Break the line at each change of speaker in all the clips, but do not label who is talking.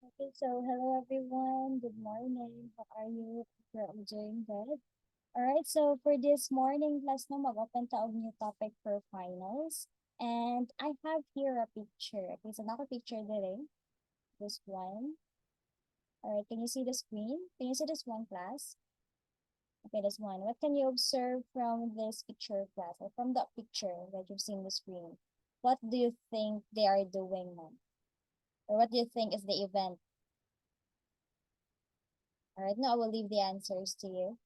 Okay, so hello everyone. Good morning. How are you? You're all doing good. All right, so for this morning class no, mag-open taog new topic for finals. And I have here a picture. Okay, so not a picture today. This one. All right, can you see the screen? Can you see this one class? Okay, this one. What can you observe from this picture class or from the picture that you've seen the screen? What do you think they are doing now? Or what do you think is the event? All right, now I will leave the answers to you.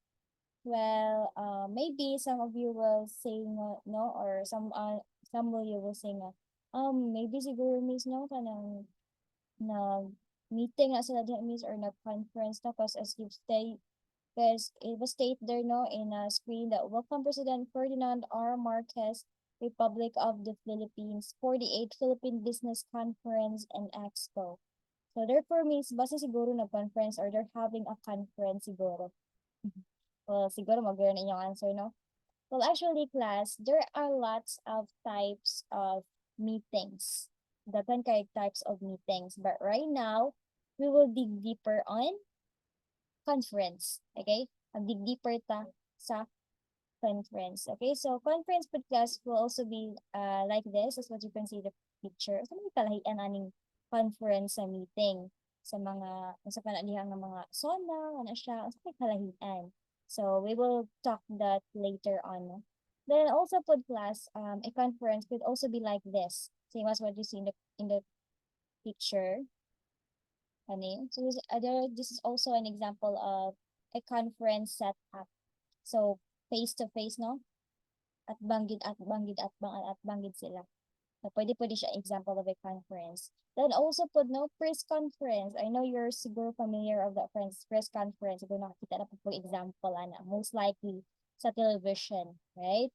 Well, maybe some of you will say no, no, or some of you will say no. Maybe siguro miss no kanang na meeting na sila diha miss or na conference no because as you stay because it was stated there no in a screen that welcome President Ferdinand R. Marquez, Republic of the Philippines, 48th Philippine Business Conference and Expo. So therefore means basta siguro na conference or they're having a conference siguro. Well, siguro mag-learn inyong answer, no? Well, actually, class, there are lots of types of meetings. Different types of meetings. But right now, we will dig deeper on conference. Okay? Dig deeper sa conference. Okay? So, conference podcast will also be like this, as what you can see the picture. Sa mga kalahian aning conference sa meeting sa mga sa panalihang ng mga sona, ano siya, sa may kalahian. So, we will talk that later on. No? Then also pod class, a conference could also be like this, same as what you see in the picture. Ano So, this is also an example of a conference setup. So, face to face, no? At banggid sila. So, pwede siya example of a conference. Then also put no press conference. I know you're siguro familiar of the press conference. Siguro nakakita na po example, ana. Most likely sa television, right?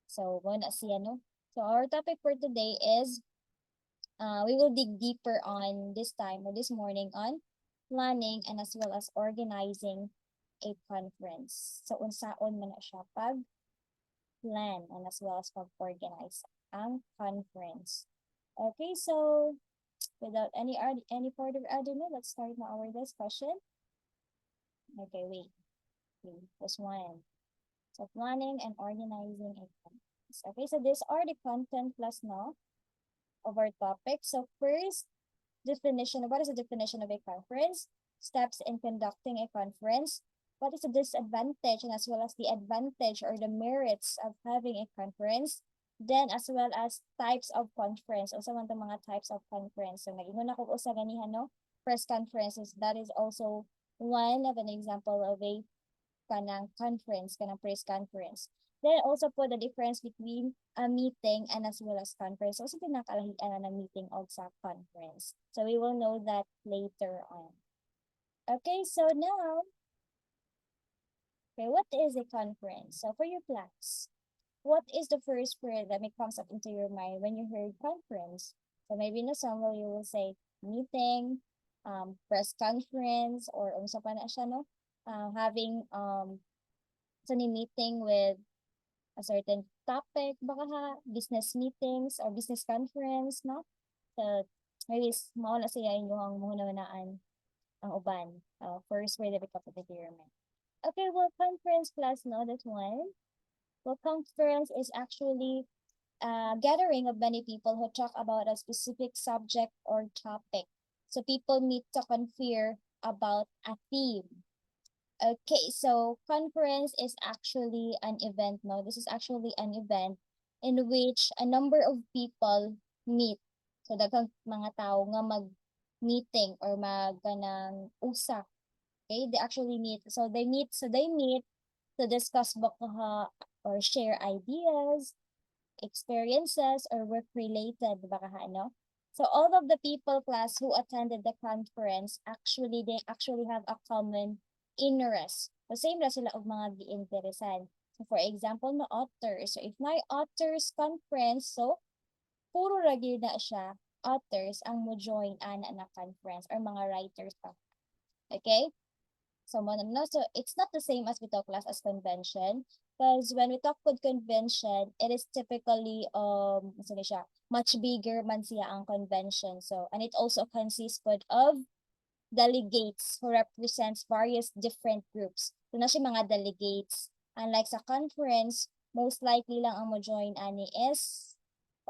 So, muna siya, no? So, our topic for today is, we will dig deeper on this time or this morning on planning and as well as organizing a conference. So, unsaon man na siya pag plan and as well as pag-organize ang conference. Okay, so without any further ado, let's start na our discussion. Okay, wait. This one. So planning and organizing a conference. Okay, so these are the content plus now of our topic. So first, definition. What is the definition of a conference? Steps in conducting a conference. What is the disadvantage and as well as the advantage or the merits of having a conference? Then as well as types of conference. O sa mga types of conference. So nag-ingon ako sa ganihan, no? Press conferences. That is also one of an example of a kanang conference, kanang press conference. Then also po the difference between a meeting and as well as conference. So, pinakalahian na ng meeting o sa conference. So, we will know that later on. Okay, so now, okay, what is a conference? So, for your class, what is the first word that may comes up into your mind when you heard conference? So, maybe in the summary, you will say meeting, press conference, or unsa pa na siya, no? Having sa meeting with a certain topic, baka ha, business meetings or business conference, no? So, maybe mao na siya inyong muna-unaan ang uban. First word that becomes of the pyramid. Okay, well, conference class, no, that one. Well, conference is actually a gathering of many people who talk about a specific subject or topic. So people meet to confer about a theme. Okay, so conference is actually an event, no? This is actually an event in which a number of people meet. So daghang mga tao nga mag-meeting or mag-ganang usa. Okay, they actually meet. So they meet to discuss baka or share ideas, experiences, or work-related baka ano. So all of the people class who attended the conference they actually have a common interest. So same ra sila og mga giinteresan. So for example, na authors. So if may authors conference, so puro ra gyud na siya authors ang mo join ana na conference or mga writers pa. Okay? So, no, so it's not the same as we talk class as convention. Because when we talk with convention, it is typically ano siya, much bigger man siya ang convention. So, and it also consists of delegates who represents various different groups. So na siya mga delegates. Unlike sa conference, most likely lang ang mo join ani is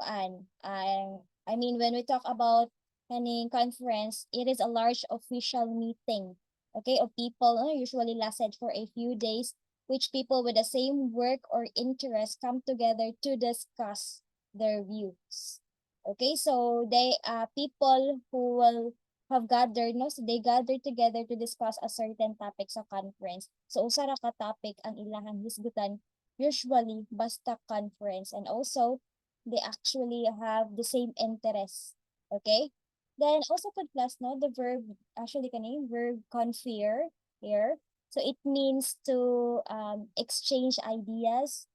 I mean, when we talk about any conference, it is a large official meeting, okay, of people, usually lasted for a few days, which people with the same work or interest come together to discuss their views. Okay, so they people who will have gathered, no? So they gathered together to discuss a certain topic sa conference. So usa ra ka topic ang ilahang hisgutan, usually basta conference, and also they actually have the same interests. Okay? Then also put plus, no, the verb, actually kanina, verb confer here. So it means to exchange ideas,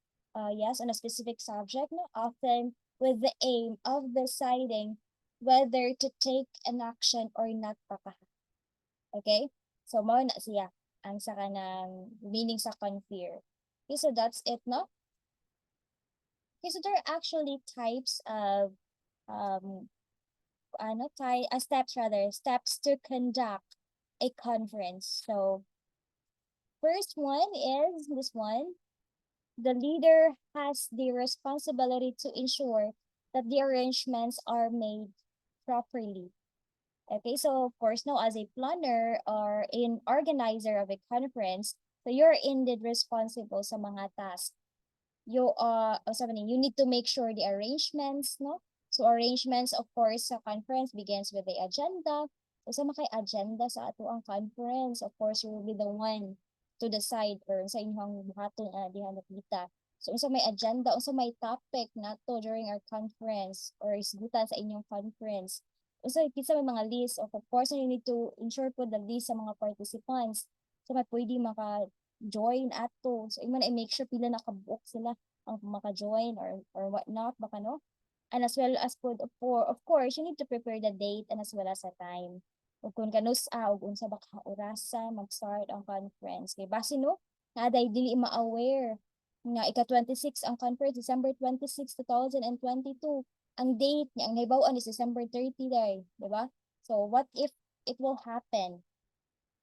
yes, on a specific subject, no, often with the aim of deciding whether to take an action or not pa. Okay? So mao na siya ang sa kanang meaning sa confer. Okay, so that's it, no? Okay, so there are actually types of um steps to conduct a conference. So first one is this one. The leader has the responsibility to ensure that the arrangements are made properly. Okay, so of course, now as a planner or an organizer of a conference, so you're indeed responsible sa mga tasks. You need to make sure the arrangements, no? So arrangements, of course, sa conference begins with the agenda. So sa makay agenda sa ato ang conference, of course, you will be the one to decide or sa inyong buhaton diha nakita. So unsa may agenda, unsa may topic nato during our conference or isgutan sa inyong conference. Unsa kinsa may mga list, of course, you need to ensure po the list sa mga participants. So may pwede maka-join ato. So imo na i-make sure pila nakabook sila ang maka-join or whatnot, baka no? And as well as for of course, you need to prepare the date and as well as the time. Ug kung kanus-a ug unsa ba ka orasa mag-start ang conference. Kay base no, naday dili ma-aware nga ika-26 ang conference, December 26, 2022. Ang date niya, ang nahibaw-an is December 30 day, di ba? So what if it will happen?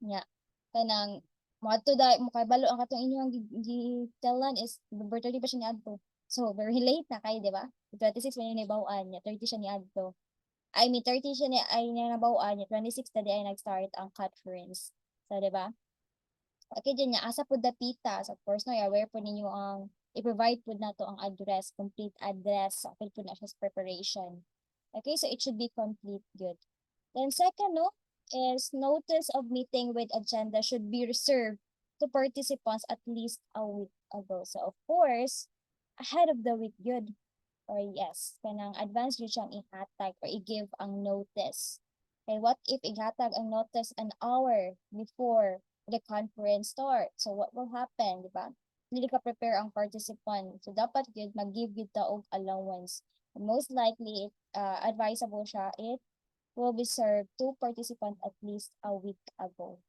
Nga, kanang moadto da mo kay balo ang katong inyong gitelan is November 30 pa siya niadto. So very late na kay, di ba? 26 man yung nabaw-an niya, 30 siya niadto. I mean 30 siya ni ay niya nabaw-an niya, 26 na di ay nag-start ang conference. So di ba? Okay din niya asa pud dapita. So of course no, aware po ninyo ang i-provide po nato ang address, complete address, so po na siya sa preparation. Okay, so it should be complete good. Then second, no, is notice of meeting with agenda should be reserved to participants at least a week ago. So of course, ahead of the week, good. Or yes, kanang advance yun siyang ihatag or i-give ang notice. Okay, what if ihatag ang notice an hour before the conference start? So what will happen, di ba? Hindi ka prepare ang participant. So dapat yun, mag-give yun ta og allowance. Most likely, advisable siya, it will be served to participants at least a week ago.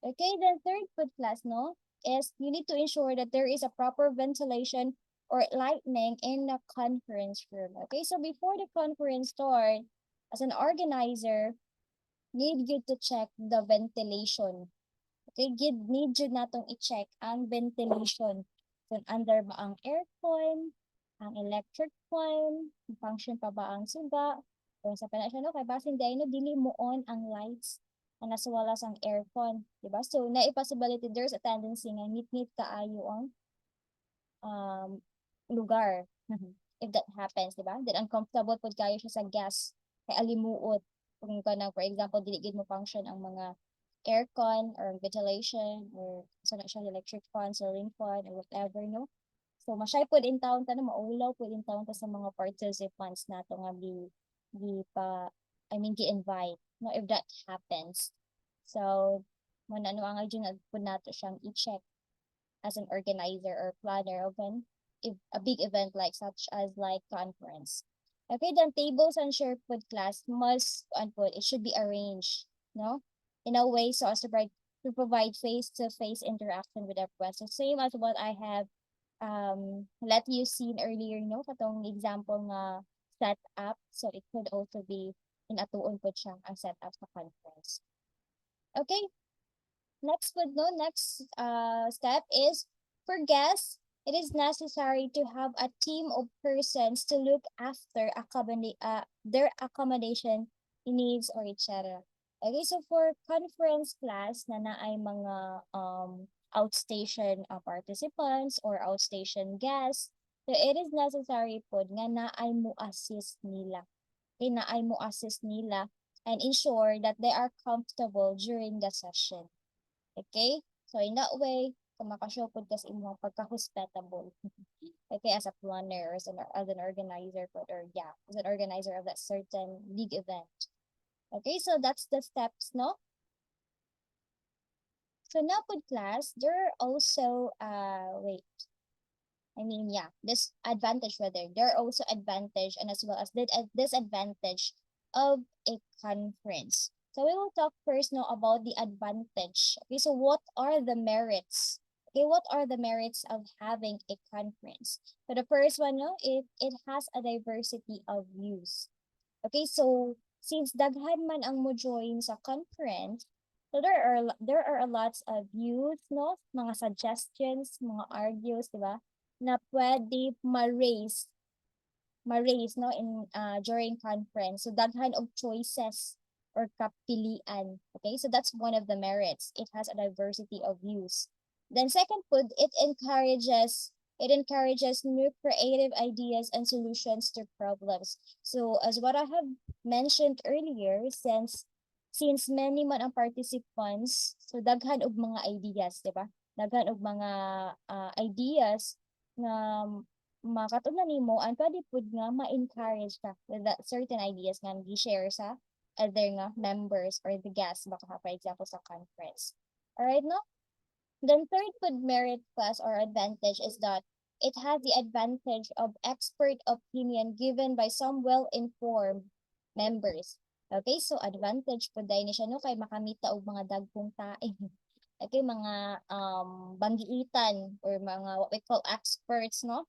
Okay, then third food class, no, is you need to ensure that there is a proper ventilation or lighting in the conference room. Okay, so before the conference start, as an organizer, need you to check the ventilation. Okay, need you natong i-check ang ventilation. Kung under ba ang aircon, ang electric fan, function pa ba ang suga, kung sa pala siya, no, kay basin day no, dili mo on ang lights na nasuwalas ang aircon, di ba? So, na possibility, there's a tendency nga nit-nit kaayo ang lugar. If that happens, di ba? Then uncomfortable pod kayo siya sa gas, kay alimuot. Kung kanang, for example, dili gid mo function ang mga aircon or ventilation or sa na siya electric fan, ceiling fan, or whatever, no? So, masyay pod in town ta na, maulaw pod in town ta sa mga participants nato nga gi-invite, no, if that happens. So, mo na ano ang agent po nato siyang i-check as an organizer or planner of if a big event like such as like conference. Okay, then tables and shared food class must unput, it should be arranged, no? In a way so as to provide face-to-face interaction with everyone. So same as what I have let you seen earlier, no? Katong example nga set up. So it could also be in atuon po siya ang set up sa conference. Okay, next step is for guests, it is necessary to have a team of persons to look after their accommodation needs or etc. Okay, so for conference class na naay mga outstation participants or outstation guests, so it is necessary po nga naay mo assist nila. Okay, naay mo assist nila and ensure that they are comfortable during the session. Okay? So in that way, kung makashow pod ka sa imong pagka-hospitable. Okay, as a planner or as an organizer po, or yeah, as an organizer of that certain big event. Okay, so that's the steps, no? So now pod class, there are also wait. I mean, yeah, this advantage rather. There are also advantage and as well as disadvantage of a conference. So we will talk first now about the advantage. Okay, so what are the merits? Okay, what are the merits of having a conference? So the first one, no, it has a diversity of views. Okay, so since daghan man ang mo join sa conference, so there are a lots of views, no, mga suggestions, mga argues, di ba, na pwede ma-raise no in during conference. So daghan of choices or kapilian. Okay, so that's one of the merits. It has a diversity of views. Then second food, it encourages new creative ideas and solutions to problems. So as what I have mentioned earlier, since many man ang participants, so daghan og mga ideas, di ba? Daghan og mga ideas na makatudlan nimo and pwede pud nga ma-encourage ka with that certain ideas nga gi-share sa other nga members or the guests baka for example sa conference. Alright, no? Then third food merit plus or advantage is that it has the advantage of expert opinion given by some well-informed members. Okay, so advantage po dahil ni siya no kay makamita og mga dagkong tae. Okay, mga banggiitan or mga what we call experts, no?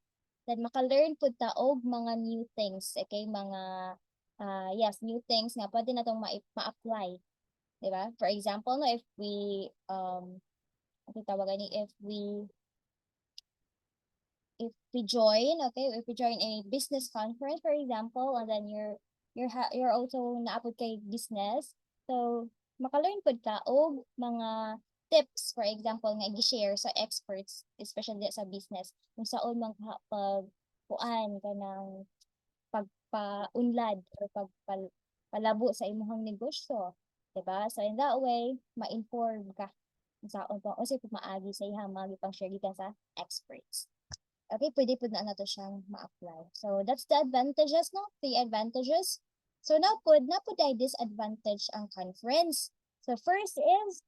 Then maka-learn po ta og mga new things. Okay, mga yes, new things nga pwede na tong ma-apply. Diba? For example, no, if we ano tawagan ni if we join, okay, if we join a business conference, for example, and then you're also naapod kay business, so maka-learn pud ka og mga tips, for example, nga gi-share sa experts, especially sa business, kung saon man pag kuan kanang pagpaunlad or pagpalabo sa imong negosyo, diba? So in that way, ma-inform ka kung saon pa o sa maagi sa ihang mga gipang-share gikan sa experts. Okay, pwede po na nato siyang ma-apply. So, that's the advantages, no? The advantages. So, na po ay disadvantage ang conference. So, first is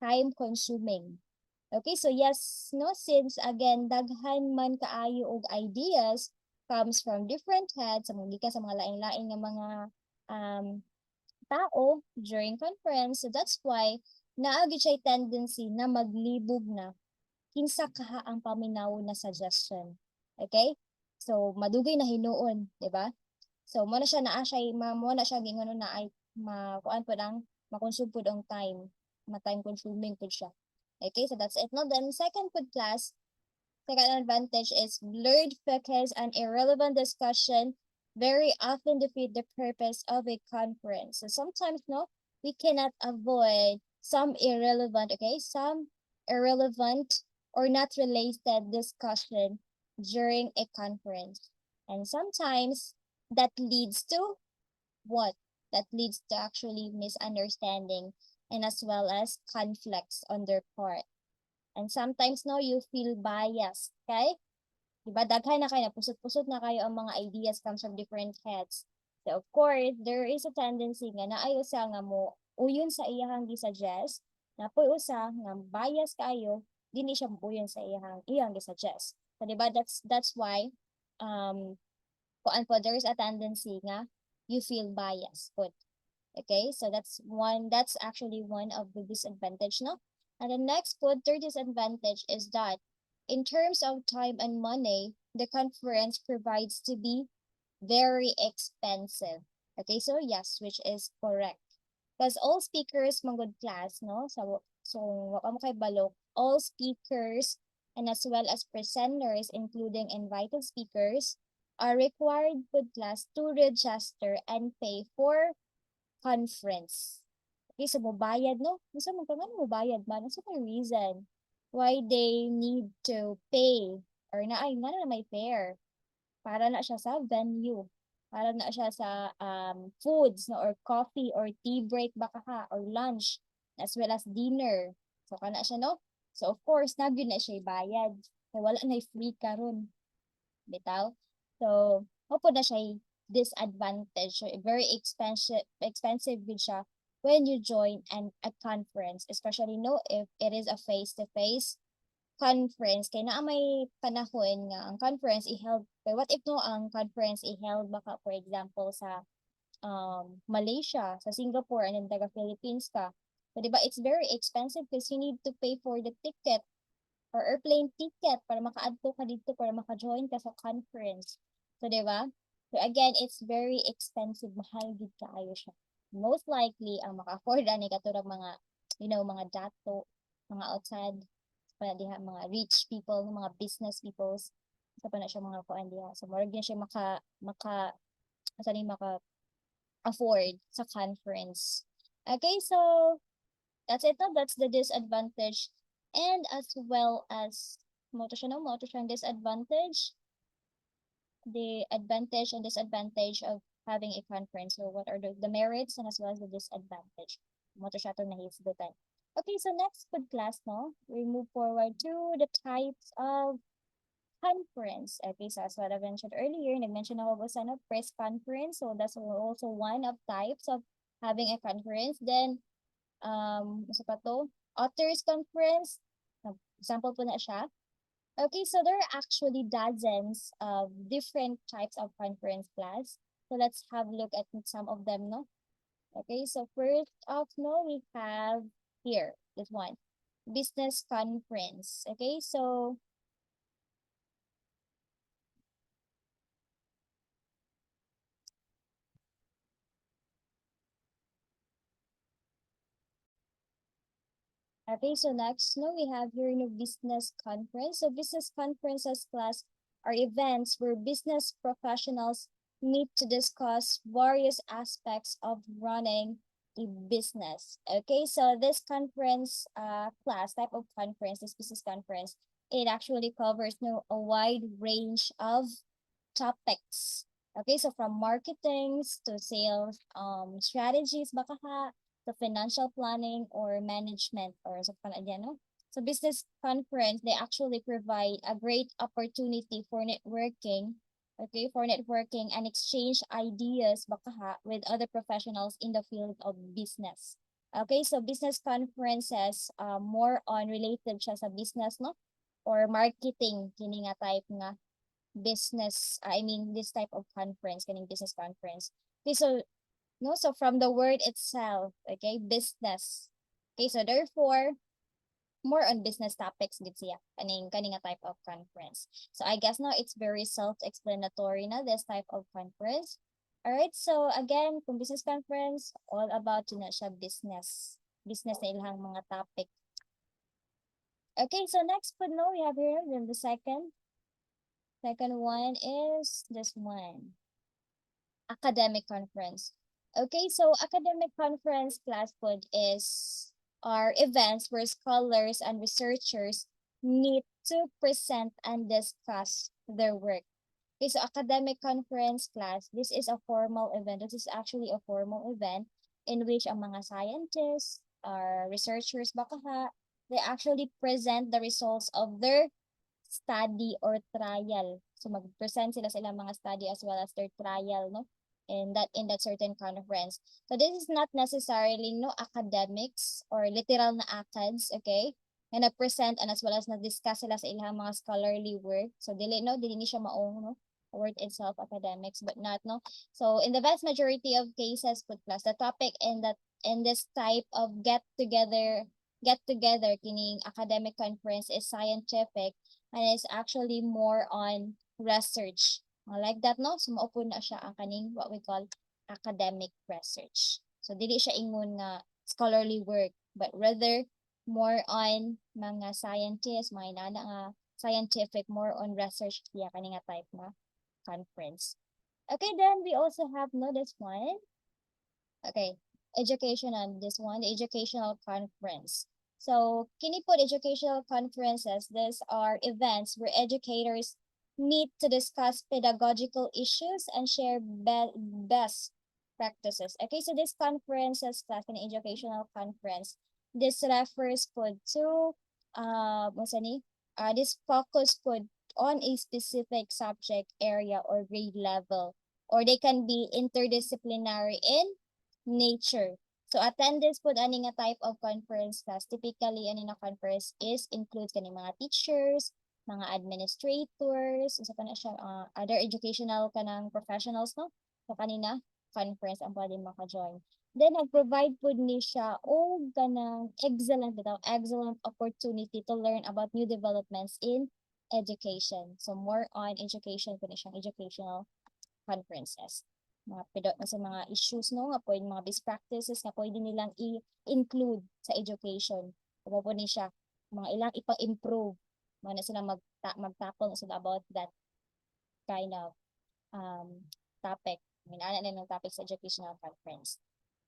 time consuming. Okay, so yes, no, since again, daghan man kaayo og ideas comes from different heads, sa mga lain-lain nga mga um, tao during conference. So, that's why naagi siya tendency na maglibog na kinsa kaha ang paminaw na suggestion. Okay? So, madugay na hinuon, di ba? So, mo na siya mo na siya gingon na ay kuan po lang makonsume pud ang time, ma-time consuming pud siya. Okay, so that's it. No, then second advantage is blurred focus and irrelevant discussion very often defeat the purpose of a conference. So sometimes, no, we cannot avoid some irrelevant or not related discussion during a conference. And sometimes that leads to what? That leads to actually misunderstanding and as well as conflicts on their part. And sometimes no, you feel biased, okay? Diba, daghay na kayo, pusot-pusot na kayo ang mga ideas comes from different heads. So of course, there is a tendency nga na ay usa nga mo uyon sa iyang gisuggest, na po usa nga bias kayo dili siya buyon sa iyang gisuggest. So diba, that's why kuan po there is a tendency nga you feel biased put. Okay, so that's actually one of the disadvantage, no? And the next third disadvantage is that in terms of time and money, the conference provides to be very expensive. Okay, so yes, which is correct. Because all speakers mangod class, no? So waka mo kay balok, all speakers and as well as presenters, including invited speakers, are required with class to register and pay for conference. Okay, so mobayad, no? Gusto mo pa nga mobayad man. Ano may reason why they need to pay or na may fare para na siya sa venue. Para na siya sa foods no, or coffee or tea break baka ha or lunch as well as dinner. So kana siya no. So of course nagyud na siya bayad. Kaya wala na free karon bitaw. So opo na siya disadvantage. So, very expensive gid siya when you join a conference, especially no if it is a face-to-face conference kay naa may panahon nga ang conference i-held kay what if no ang conference i-held baka for example sa Malaysia, sa Singapore and then taga Philippines ka. So, di ba it's very expensive because you need to pay for the ticket or airplane ticket para makaadto ka dito para maka-join ka sa conference. So, di ba? So, again, it's very expensive. Mahal gid kaayo siya. Most likely, ang maka-afford ani katulad mga, mga dato, mga outside, pa diha, mga rich people, mga business peoples, sa pa na siya mga kuan diha. So, more din siya asa ni maka-afford sa conference. Okay, so, that's it. No? That's the disadvantage and as well as mo to siyang disadvantage, the advantage and disadvantage of having a conference. So what are the merits and as well as the disadvantage? Mo to siya to nahisgutan. Okay, so next good class, no? We move forward to the types of conference. Okay, so as what I mentioned earlier, nag-mention ako sa press conference. So that's also one of types of having a conference. Then isa pa to, authors conference. Example po na siya. Okay, so there are actually dozens of different types of conference class. So let's have a look at some of them, no? Okay, so first off, no, we have here, this one, business conference. Okay, so okay, so next, no, we have here no business conference. So business conferences class are events where business professionals meet to discuss various aspects of running a business. Okay, so this conference class type of conference, this business conference, it actually covers no a wide range of topics. Okay, so from marketing to sales strategies baka ha, to financial planning or management or sa again, no? So business conference, they actually provide a great opportunity for networking, okay, for networking and exchange ideas baka ha, with other professionals in the field of business. Okay, so business conferences more on related siya sa business, no? Or marketing, kini nga type nga business, I mean this type of conference, kaning business conference. Okay, so no, so from the word itself, okay, business. Okay, so therefore, more on business topics gid siya kaning type of conference. So I guess now it's very self-explanatory na this type of conference. All right, so again, kung business conference, all about na siya business. Business na ilang mga topic. Okay, so next po no, we have here then the second. Second one is this one. Academic conference. Okay, so academic conference class food are events where scholars and researchers meet to present and discuss their work. Okay, so academic conference class, this is a formal event. This is actually a formal event in which ang mga scientists or researchers baka ha, they actually present the results of their study or trial. So mag-present sila sa ilang mga study as well as their trial, no? In that certain conference. So this is not necessarily no academics or literal na acads, okay? And na-present and as well as na-discuss sila sa ilang mga scholarly work. So dili ni siya maong no word itself academics but not no. So in the vast majority of cases put plus the topic in this type of get together kining academic conference is scientific and it's actually more on research. Like that, no? So, maupo na siya ang kaning what we call academic research. So dili siya ingon nga scholarly work, but rather more on mga scientists, mga inana nga scientific, more on research siya kani nga type na conference. Okay, then we also have no this one. Okay, educational, this one, the educational conference. So, kini po educational conferences, these are events where educators meet to discuss pedagogical issues and share best practices. Okay, so this conferences, class an educational conference, this refers po to, what's ni? This focus po on a specific subject area or grade level, or they can be interdisciplinary in nature. So attendance po ani nga type of conference class, typically ani na conference is includes kani mga teachers, mga administrators, usa pa na siya other educational kanang professionals no. So kanina conference ang pwede maka-join. Then nag-provide po ni siya og kanang excellent opportunity to learn about new developments in education. So more on education po ni siyang educational conferences. Mga sa mga issues no nga pwede mga best practices nga pwede nilang i-include sa education. Kung po ni siya mga ilang ipa-improve mo na sila magtapon sila about that kind of topic. Minana na ng topic sa educational conference.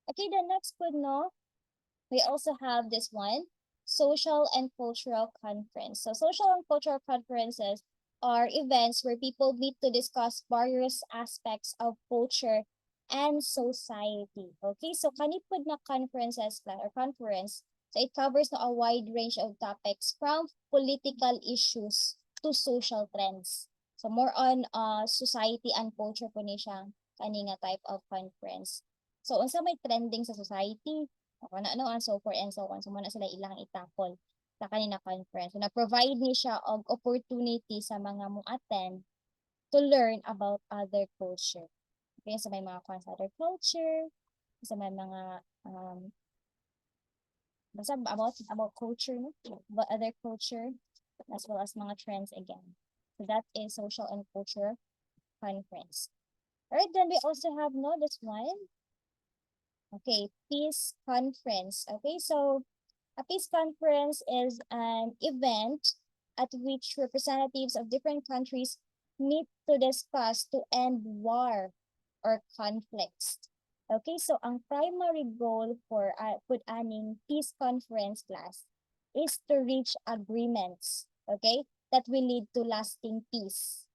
Okay, the next po no, we also have this one, social and cultural conference. So social and cultural conferences are events where people meet to discuss various aspects of culture and society. Okay, so kanipod na conferences or conference, so it covers a wide range of topics from political issues to social trends. So more on society and culture po ni siya kani nga type of conference. So unsa may trending sa society, ako na ano, and so forth and so on. So muna sila ilang itakol sa kanina conference. So na-provide ni siya og opportunity sa mga mo attend to learn about other culture. Okay, so may mga other culture, sa may mga basta about culture, no? But other culture as well as mga trends again. So that is social and culture conference. Alright, then we also have no this one. Okay, peace conference. Okay, so a peace conference is an event at which representatives of different countries meet to discuss to end war or conflicts. Okay, so ang primary goal for aning peace conference class is to reach agreements, okay, that will lead to lasting peace.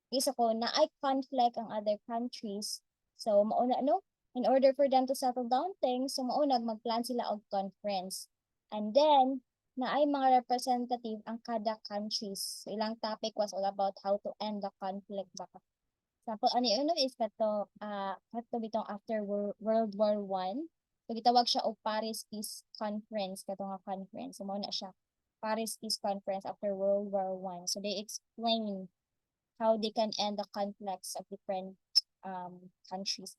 Okay, so kung na ay conflict ang other countries, so mauna no, in order for them to settle down things, so mauna magplan sila og conference. And then, na ay mga representative ang kada countries. So, ilang topic was all about how to end the conflict baka. Example, ano yun is kato bitong after World War I. So, gitawag siya og Paris Peace Conference, kato nga conference. So, mauna siya. Paris Peace Conference after World War I. So, they explain how they can end the conflicts of different countries.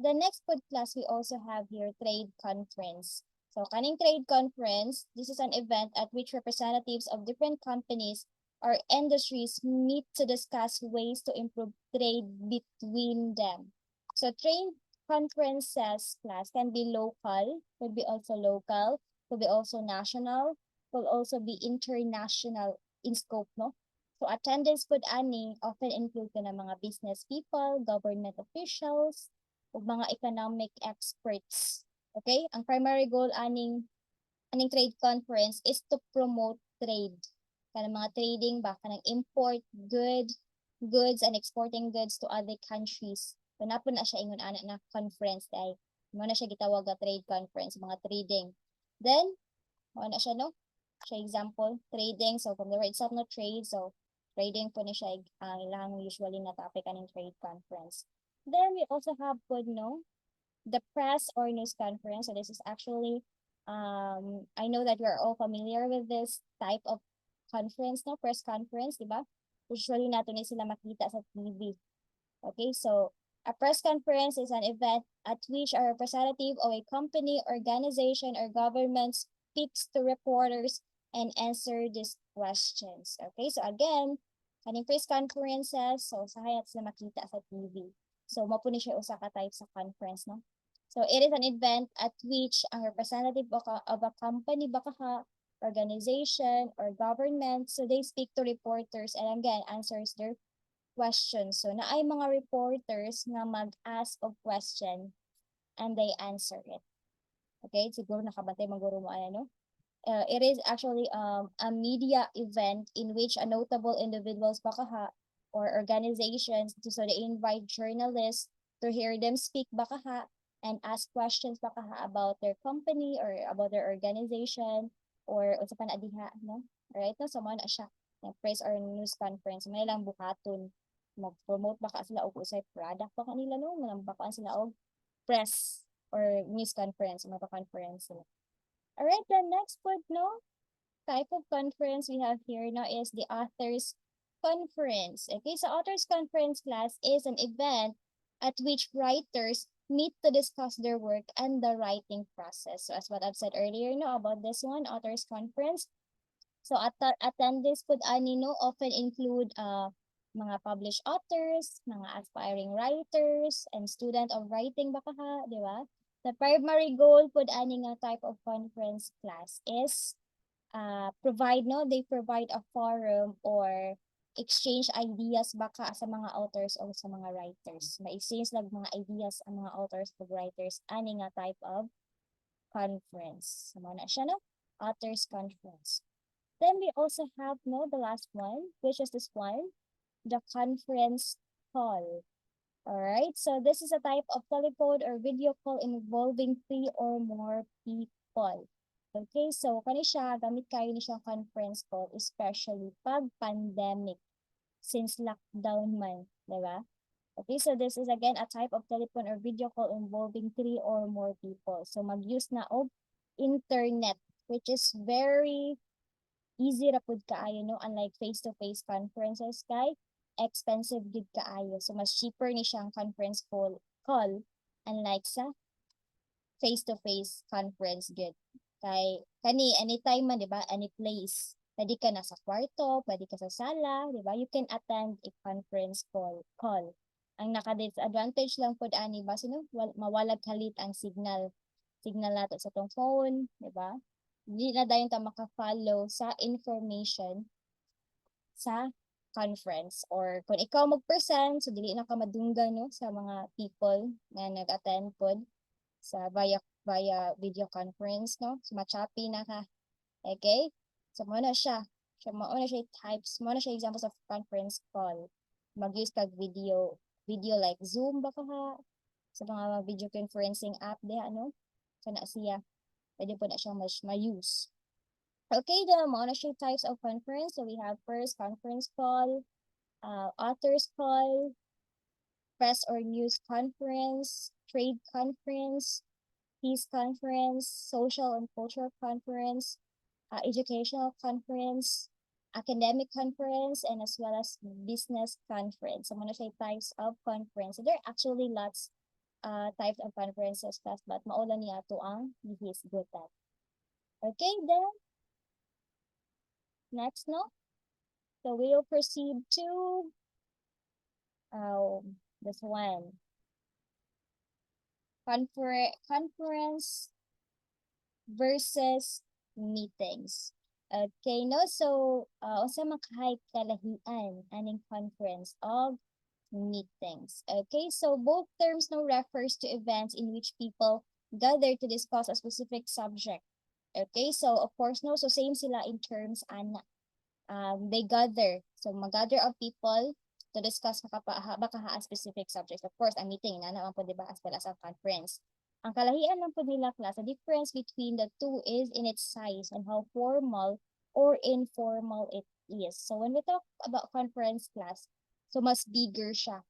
The next podcast we also have here, trade conference. So, kaning trade conference, this is an event at which representatives of different companies or industries meet to discuss ways to improve trade between them. So, trade conferences class can be local, could be also local, could be also national, could also be international in scope, no? So, attendance could ani often include ka ng mga business people, government officials, o mga economic experts. Okay? Ang primary goal aning trade conference is to promote trade. Kanang mga trading ba, kanang import goods and exporting goods to other countries. So na po na siya ingon ana na conference dahil mo na siya gitawag nga trade conference, mga trading. Then, mo na siya no? Siya example, trading. So from the word itself no trade, so trading po ni siya ang ilang usually na topic aning trade conference. Then we also have the press or news conference. So this is actually, I know that you are all familiar with this type of conference, no? Press conference, di ba? Usually nato ni sila makita sa TV. Okay, so a press conference is an event at which a representative of a company, organization, or government speaks to reporters and answer these questions. Okay, so again, kaning press conferences, so sahayat sila makita sa TV. So, mapuni siya usa ka type sa conference, no? So it is an event at which ang representative of a company baka ha, organization or government, so they speak to reporters and again answers their questions. So naay mga reporters nga mag-ask of question and they answer it. Okay, siguro nakabantay maguro mo ano. It is actually a media event in which a notable individuals baka ha, or organizations, so they invite journalists to hear them speak baka ha, and ask questions baka ha about their company or about their organization or unsa pa na diha no. Right, no, so mo na siya ng press or news conference may lang buhaton mag-promote baka sila og usay product baka nila no, baka sila og press or news conference conference sila. All right, the next one, no, type of conference we have here now is the authors conference. Okay, so authors conference class is an event at which writers meet to discuss their work and the writing process. So as what I've said earlier, no, about this one, authors conference. So attendees could no often include mga published authors, mga aspiring writers, and student of writing baka ha, di ba? The primary goal pod ani nga type of conference class is they provide a forum or exchange ideas baka sa mga authors o sa mga writers. Ma-exchange lang mga ideas ang mga authors ug writers ani nga type of conference. So na siya no, authors conference. Then we also have no the last one, which is this one, the conference call. Alright, so this is a type of telephone or video call involving 3 or more people. Okay, so kani siya, gamit kayo ni siyang conference call, especially pag pandemic, since lockdown man, di ba? Okay, so this is again a type of telephone or video call involving 3 or more people. So mag-use na og internet, which is very easy ra pud kaayo no, unlike face-to-face conferences kay expensive gid kaayo. So mas cheaper ni siyang conference call unlike sa face-to-face conference gid. Kay kani anytime man di ba, any place. Pwede ka na sa kwarto, pwede ka sa sala, di ba? You can attend a conference call. Ang naka-disadvantage lang pud ani ba sino mawalag halit ang signal nato sa tong phone, di ba? Di na dayon ta maka-follow sa information sa conference or kung ikaw mag-present so dili na ka madunggan no sa mga people nga nag-attend pod sa via video conference no, so machapi na ka. Okay, so mo na siya types mo na siya examples of conference call. Mag-use kag video like Zoom baka ha sa mga video conferencing app diha no, so na siya pwede po na siyang ma-use. Okay, the monitoring types of conference. So we have first conference call, authors call, press or news conference, trade conference, peace conference, social and cultural conference, educational conference, academic conference, and as well as business conference. So monitoring types of conference. So there are actually lots types of conferences, but maulan niya to ang his good at. Okay, then next, no? So we will proceed to this one. Conference versus meetings. Okay, no? So, unsa makahay kalahian aning conference of meetings. Okay, so both terms no refers to events in which people gather to discuss a specific subject. Okay, so of course no, so same sila in terms ana. They gather. So mag-gather of people to discuss baka ha specific subjects. Of course, ang meeting na naman po diba as well as ang conference. Ang kalahian lang po nila class, the difference between the two is in its size and how formal or informal it is. So when we talk about conference class, so mas bigger siya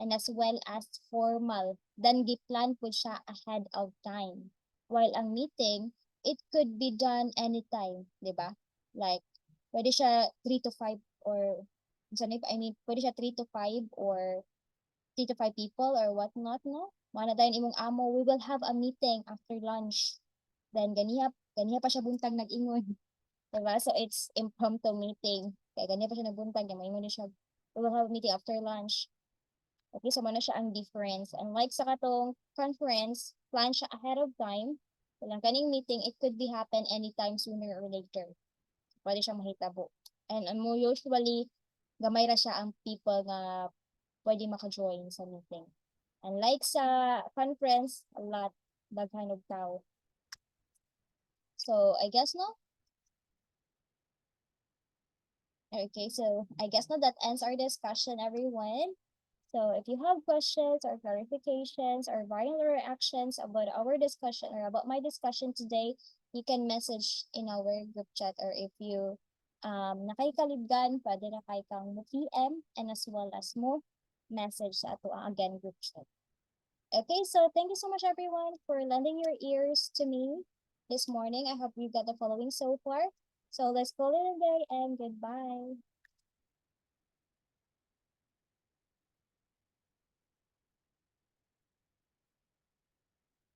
and as well as formal than giplan po siya ahead of time. While ang meeting, it could be done anytime, di ba? Like, pwede siya 3 to 5 or, pwede siya 3 to 5 or 3 to 5 people or whatnot, no? Mana dayon imong amo, we will have a meeting after lunch. Then, ganiha pa siya buntag nag-ingon. Diba? So, it's impromptu meeting. Kaya ganiha pa siya nagbuntag, may ingon siya, we will have a meeting after lunch. Okay, so muna siya ang difference. And like sa katong conference, plan siya ahead of time. Walang kaning meeting, it could be happen anytime sooner or later. Pwede siya mahitabo. And mo usually, gamay ra siya ang people nga pwede maka-join sa meeting. And like sa conference, a lot, daghan of tao. So, I guess no? Okay, so I guess no, that ends our discussion, everyone. So if you have questions or clarifications or viral reactions about our discussion or about my discussion today, you can message in our group chat, or if you nakaikalibgan, pwede na kay kang mo PM and as well as mo message sa ato ang again group chat. Okay, so thank you so much everyone for lending your ears to me this morning. I hope you got the following so far. So let's call it a day and goodbye.